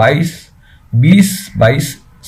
22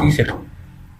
30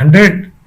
100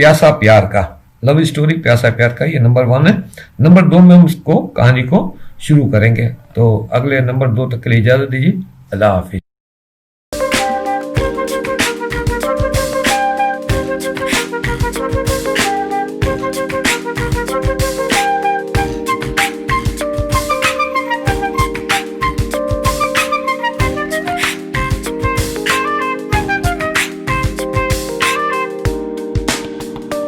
प्यासा प्यार का, लव स्टोरी प्यासा प्यार का, ये नंबर 1 है। नंबर 2 में हम इसको कहानी को शुरू करेंगे। तो अगले नंबर 2 तक के लिए इजाजत दीजिए। अल्लाह हाफिज।